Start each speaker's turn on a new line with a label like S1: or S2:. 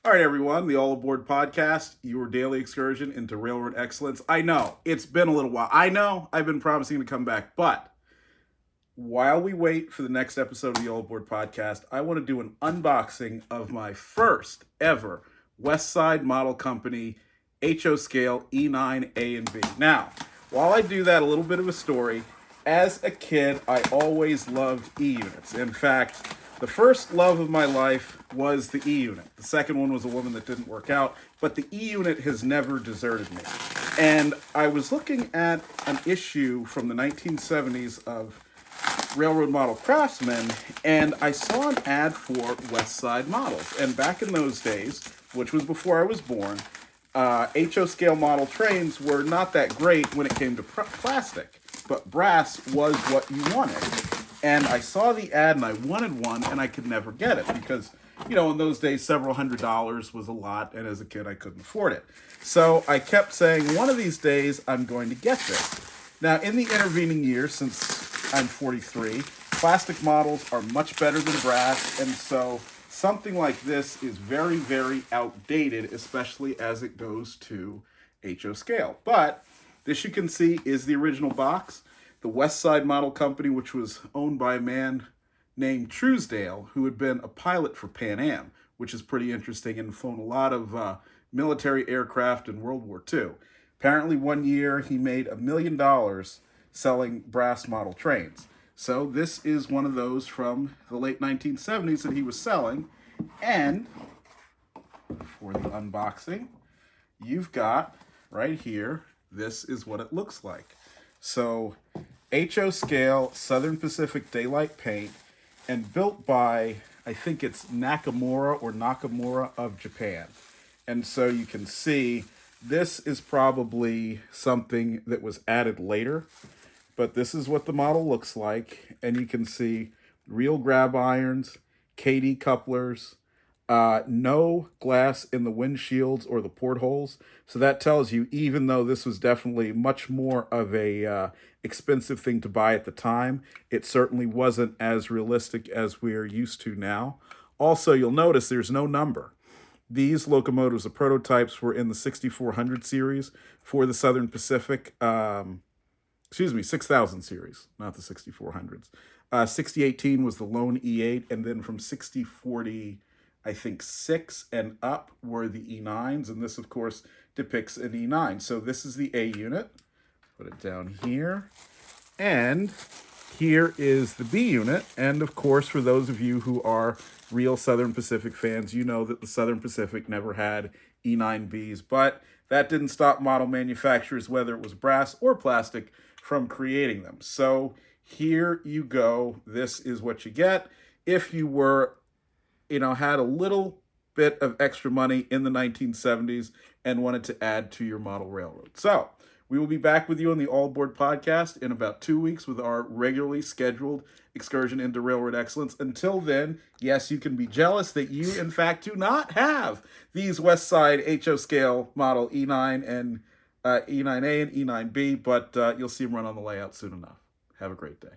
S1: All right, everyone, the All Aboard Podcast, your daily excursion into railroad excellence. I know, it's been a little while. I know I've been promising to come back, but while we wait for the next episode of the All Aboard Podcast, I want to do an unboxing of my first ever Westside Model Company HO Scale E9A and B. Now, while I do that, a little bit of a story. As a kid, I always loved E-units. In fact, the first love of my life was the E-unit. The second one was a woman that didn't work out, but the E-unit has never deserted me. And I was looking at an issue from the 1970s of Railroad Model Craftsman, and I saw an ad for Westside models. And back in those days, which was before I was born, HO scale model trains were not that great when it came to plastic, but brass was what you wanted. And I saw the ad and I wanted one, and I could never get it because, you know, in those days, several $100s was a lot, and as a kid, I couldn't afford it. So I kept saying, one of these days, I'm going to get this. Now, in the intervening years, since I'm 43, plastic models are much better than brass, and so something like this is very, very outdated, especially as it goes to HO scale. But this, you can see, is the original box. The Westside Model Company, which was owned by a man named Truesdale, who had been a pilot for Pan Am, which is pretty interesting, and flown a lot of military aircraft in World War II. Apparently, one year he made $1 million selling brass model trains. So this is one of those from the late 1970s that he was selling. And for the unboxing, you've got right here, this is what it looks like. So HO scale Southern Pacific Daylight paint, and built by, I think it's Nakamura of Japan. And so you can see this is probably something that was added later, but this is what the model looks like. And you can see real grab irons, KD couplers, no glass in the windshields or the portholes. So that tells you, even though this was definitely much more of a expensive thing to buy at the time, it certainly wasn't as realistic as we're used to now. Also, you'll notice there's no number. These locomotives, the prototypes, were in the 6400 series for the Southern Pacific, 6000 series, not the 6400s. 6018 was the lone E8, and then from 6040, I think 6 and up were the E9s, and this, of course, depicts an E9. So this is the A unit. Put it down here. And here is the B unit. And, of course, for those of you who are real Southern Pacific fans, you know that the Southern Pacific never had E9Bs, but that didn't stop model manufacturers, whether it was brass or plastic, from creating them. So here you go. This is what you get. If you were, had a little bit of extra money in the 1970s and wanted to add to your model railroad. So we will be back with you on the All Aboard Podcast in about 2 weeks with our regularly scheduled excursion into railroad excellence. Until then, yes, you can be jealous that you, in fact, do not have these Westside HO scale model E9 and E9A and E9B, but you'll see them run on the layout soon enough. Have a great day.